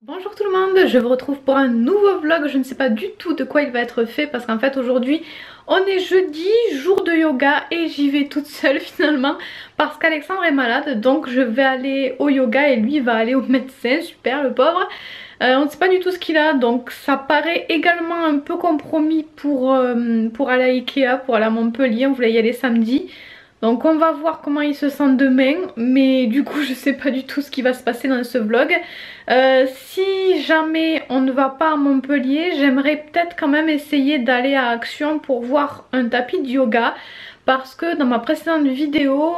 Bonjour tout le monde, je vous retrouve pour un nouveau vlog. Je ne sais pas du tout de quoi il va être fait parce qu'en fait aujourd'hui on est jeudi, jour de yoga, et j'y vais toute seule finalement parce qu'Alexandre est malade, donc je vais aller au yoga et lui va aller au médecin. Super, le pauvre. On ne sait pas du tout ce qu'il a, donc ça paraît également un peu compromis pour aller à Ikea, pour aller à Montpellier. On voulait y aller samedi. Donc on va voir comment il se sent demain, mais du coup je sais pas du tout ce qui va se passer dans ce vlog. Si jamais on ne va pas à Montpellier, j'aimerais peut-être quand même essayer d'aller à Action pour voir un tapis de yoga. Parce que dans ma précédente vidéo,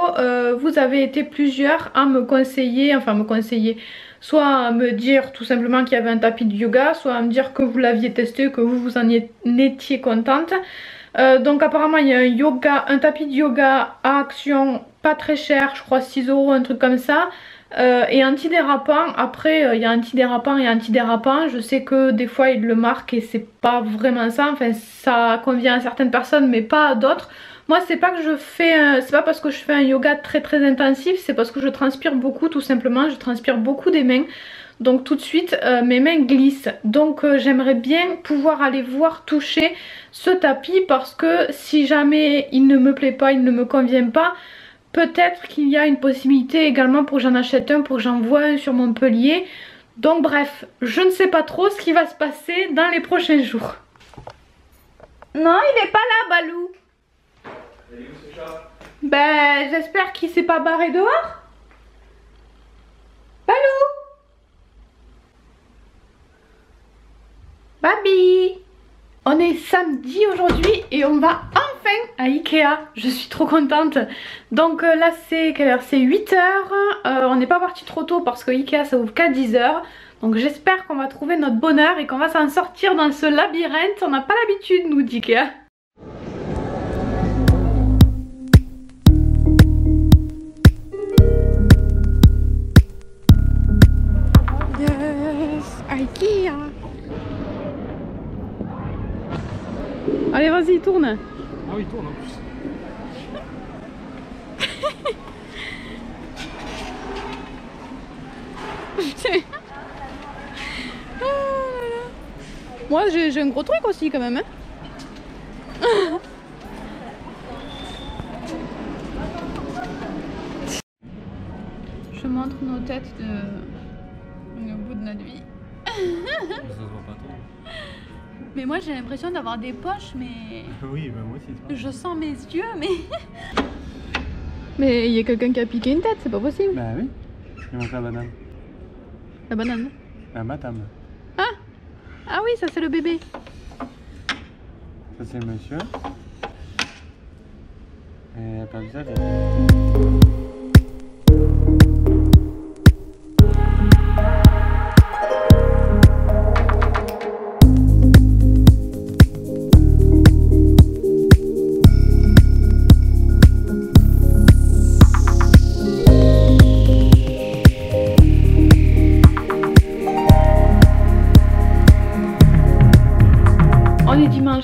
vous avez été plusieurs à me conseiller, soit à me dire tout simplement qu'il y avait un tapis de yoga, soit à me dire que vous l'aviez testé, que vous en étiez contente. Donc apparemment il y a un tapis de yoga à Action, pas très cher, je crois 6 €, un truc comme ça. Et antidérapant. Après il y a antidérapant et antidérapant. Je sais que des fois ils le marquent et c'est pas vraiment ça. Enfin ça convient à certaines personnes mais pas à d'autres. Moi c'est pas que je fais c'est pas parce que je fais un yoga très intensif, c'est parce que je transpire beaucoup tout simplement. Je transpire beaucoup des mains. Donc tout de suite mes mains glissent. Donc j'aimerais bien pouvoir aller voir, toucher ce tapis, parce que si jamais il ne me plaît pas, il ne me convient pas, peut-être qu'il y a une possibilité également pour que j'en achète un, pour que j'en voie un sur Montpellier. Donc bref, je ne sais pas trop ce qui va se passer dans les prochains jours. Non, il est pas là, Balou. Il est où ce chat? Ben j'espère qu'il s'est pas barré dehors. Balou. Babi. On est samedi aujourd'hui et on va enfin à Ikea. Je suis trop contente. Donc là c'est quelle heure? C'est 8 h. On n'est pas parti trop tôt parce que Ikea ça ouvre qu'à 10 h. Donc j'espère qu'on va trouver notre bonheur et qu'on va s'en sortir dans ce labyrinthe. On n'a pas l'habitude nous d'Ikea. Yes, Ikea. Allez vas-y, tourne. Ah oui, il tourne en plus. Oh là là. Moi j'ai un gros truc aussi quand même, hein. Je montre nos têtes au bout de notre vie. Ça se voit pas trop. Mais moi j'ai l'impression d'avoir des poches, mais... Oui, bah moi aussi. Je sens mes yeux, mais... Mais il y a quelqu'un qui a piqué une tête, c'est pas possible. Bah oui. Je montre la banane. La banane. La madame. Ah. Ah oui, ça c'est le bébé. Ça c'est le monsieur. Et elle a perdu sa vie.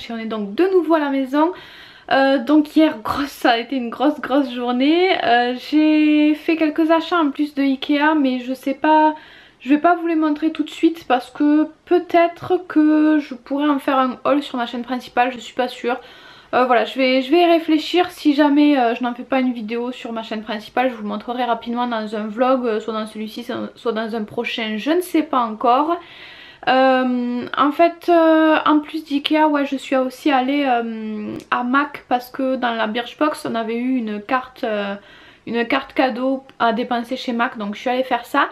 Et on est donc de nouveau à la maison. Donc hier ça a été une grosse journée. J'ai fait quelques achats en plus de Ikea, mais je sais pas, je vais pas vous les montrer tout de suite parce que peut-être que je pourrais en faire un haul sur ma chaîne principale, je suis pas sûre. Voilà, je vais y réfléchir. Si jamais je n'en fais pas une vidéo sur ma chaîne principale, je vous le montrerai rapidement dans un vlog, soit dans celui-ci, soit dans un prochain, je ne sais pas encore. En fait en plus d'Ikea, ouais, je suis aussi allée à Mac parce que dans la Birchbox on avait eu une carte cadeau à dépenser chez Mac, donc je suis allée faire ça.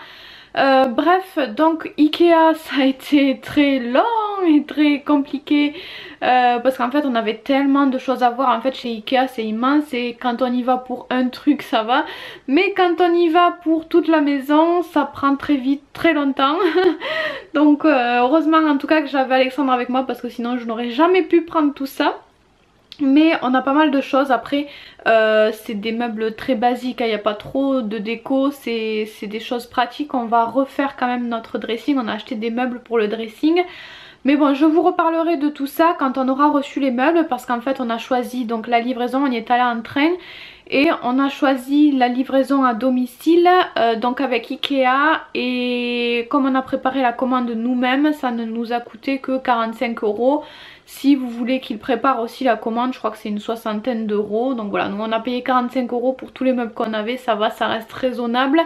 Bref, donc Ikea ça a été très long et très compliqué parce qu'en fait on avait tellement de choses à voir. En fait chez Ikea c'est immense et quand on y va pour un truc ça va, mais quand on y va pour toute la maison ça prend très vite, très longtemps. Donc heureusement en tout cas que j'avais Alexandre avec moi parce que sinon je n'aurais jamais pu prendre tout ça. Mais on a pas mal de choses. Après c'est des meubles très basiques, il n'y a pas trop de déco, c'est des choses pratiques. On va refaire quand même notre dressing, on a acheté des meubles pour le dressing. Mais bon, je vous reparlerai de tout ça quand on aura reçu les meubles, parce qu'en fait on a choisi donc la livraison, on y est allé en train et on a choisi la livraison à domicile, donc avec Ikea, et comme on a préparé la commande nous-mêmes, ça ne nous a coûté que 45 €. Si vous voulez qu'ils préparent aussi la commande, je crois que c'est une soixantaine d'euros. Donc voilà, nous on a payé 45 € pour tous les meubles qu'on avait, ça va, ça reste raisonnable.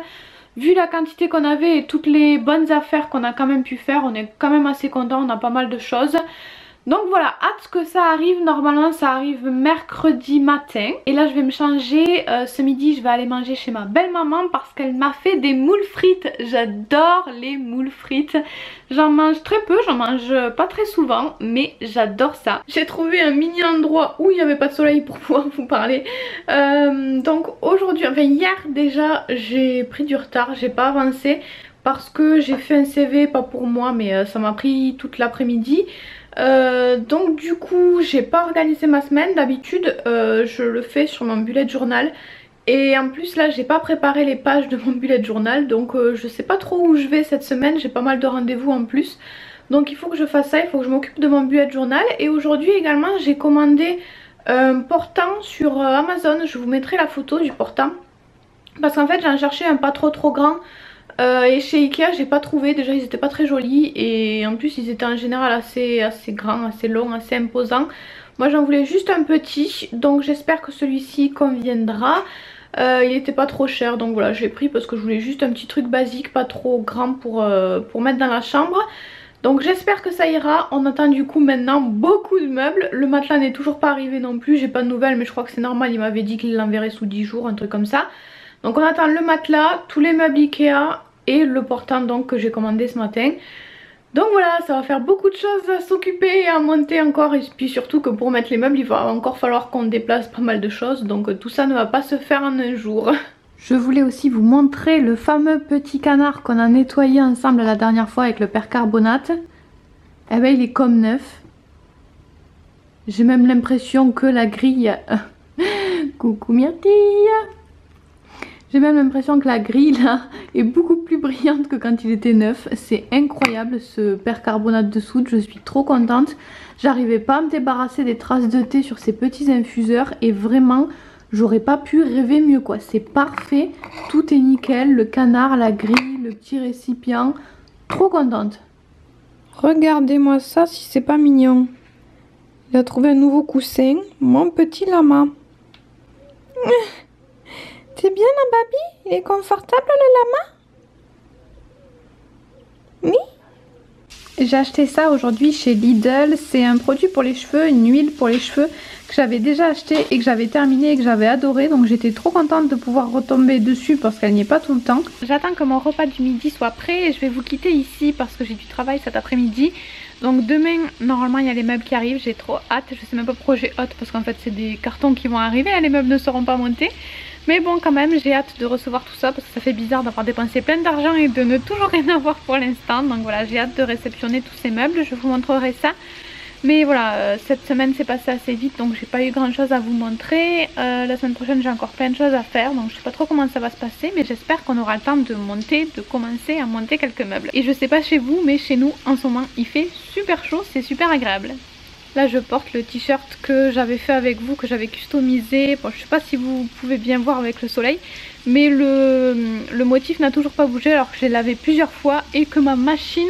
Vu la quantité qu'on avait et toutes les bonnes affaires qu'on a quand même pu faire, on est quand même assez content, on a pas mal de choses. Donc voilà, hâte que ça arrive. Normalement ça arrive mercredi matin. Et là je vais me changer, ce midi je vais aller manger chez ma belle maman parce qu'elle m'a fait des moules frites. J'adore les moules frites. J'en mange très peu, j'en mange pas très souvent, mais j'adore ça. J'ai trouvé un mini endroit où il n'y avait pas de soleil pour pouvoir vous parler. Donc aujourd'hui, enfin hier déjà, j'ai pris du retard, j'ai pas avancé parce que j'ai fait un CV, pas pour moi, mais ça m'a pris toute l'après-midi. Donc du coup j'ai pas organisé ma semaine. D'habitude je le fais sur mon bullet journal, et en plus là j'ai pas préparé les pages de mon bullet journal, donc je sais pas trop où je vais cette semaine. J'ai pas mal de rendez-vous en plus, donc il faut que je fasse ça, il faut que je m'occupe de mon bullet journal. Et aujourd'hui également j'ai commandé un portant sur Amazon. Je vous mettrai la photo du portant parce qu'en fait j'en cherchais un pas trop grand. Et chez Ikea j'ai pas trouvé, déjà ils étaient pas très jolis et en plus ils étaient en général assez grands, assez longs, assez imposants. Moi j'en voulais juste un petit, donc j'espère que celui-ci conviendra. Il était pas trop cher, donc voilà, je l'ai pris parce que je voulais juste un petit truc basique, pas trop grand pour mettre dans la chambre. Donc j'espère que ça ira. On attend du coup maintenant beaucoup de meubles. Le matelas n'est toujours pas arrivé non plus, j'ai pas de nouvelles, mais je crois que c'est normal, il m'avait dit qu'il l'enverrait sous 10 jours, un truc comme ça. Donc on attend le matelas, tous les meubles Ikea et le portant donc que j'ai commandé ce matin. Donc voilà, ça va faire beaucoup de choses à s'occuper et à monter encore. Et puis surtout que pour mettre les meubles, il va encore falloir qu'on déplace pas mal de choses. Donc tout ça ne va pas se faire en un jour. Je voulais aussi vous montrer le fameux petit canard qu'on a nettoyé ensemble la dernière fois avec le percarbonate. Eh ben il est comme neuf. J'ai même l'impression que la grille... Coucou Myrtille. J'ai même l'impression que la grille là est beaucoup plus brillante que quand il était neuf. C'est incroyable ce percarbonate de soude, je suis trop contente. J'arrivais pas à me débarrasser des traces de thé sur ces petits infuseurs et vraiment j'aurais pas pu rêver mieux quoi. C'est parfait, tout est nickel, le canard, la grille, le petit récipient, trop contente. Regardez-moi ça si c'est pas mignon. Il a trouvé un nouveau coussin, mon petit lama. C'est bien la Baby? Il est confortable le lama? Oui. J'ai acheté ça aujourd'hui chez Lidl. C'est un produit pour les cheveux, une huile pour les cheveux que j'avais déjà acheté et que j'avais terminé et que j'avais adoré. Donc j'étais trop contente de pouvoir retomber dessus parce qu'elle n'y est pas tout le temps. J'attends que mon repas du midi soit prêt et je vais vous quitter ici parce que j'ai du travail cet après-midi. Donc demain normalement il y a les meubles qui arrivent, j'ai trop hâte. Je sais même pas pourquoi j'ai hâte parce qu'en fait c'est des cartons qui vont arriver, les meubles ne seront pas montés. Mais bon quand même j'ai hâte de recevoir tout ça parce que ça fait bizarre d'avoir dépensé plein d'argent et de ne toujours rien avoir pour l'instant. Donc voilà, j'ai hâte de réceptionner tous ces meubles, je vous montrerai ça. Mais voilà, cette semaine s'est passée assez vite donc j'ai pas eu grand chose à vous montrer. La semaine prochaine j'ai encore plein de choses à faire donc je sais pas trop comment ça va se passer, mais j'espère qu'on aura le temps de commencer à monter quelques meubles. Et je sais pas chez vous mais chez nous en ce moment il fait super chaud, c'est super agréable. Là je porte le t-shirt que j'avais fait avec vous, que j'avais customisé. Bon je sais pas si vous pouvez bien voir avec le soleil, mais le motif n'a toujours pas bougé alors que je l'ai lavé plusieurs fois et que ma machine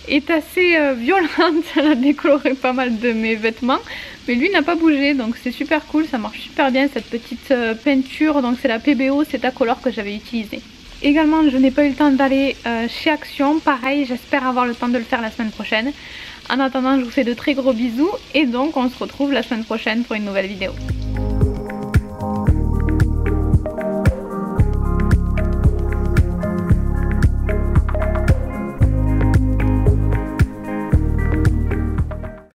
est assez violente. Elle a décoloré pas mal de mes vêtements, mais lui n'a pas bougé donc c'est super cool, ça marche super bien cette petite peinture. Donc c'est la PBO Cetacolor que j'avais utilisée. Également je n'ai pas eu le temps d'aller chez Action, pareil j'espère avoir le temps de le faire la semaine prochaine. En attendant je vous fais de très gros bisous et donc on se retrouve la semaine prochaine pour une nouvelle vidéo.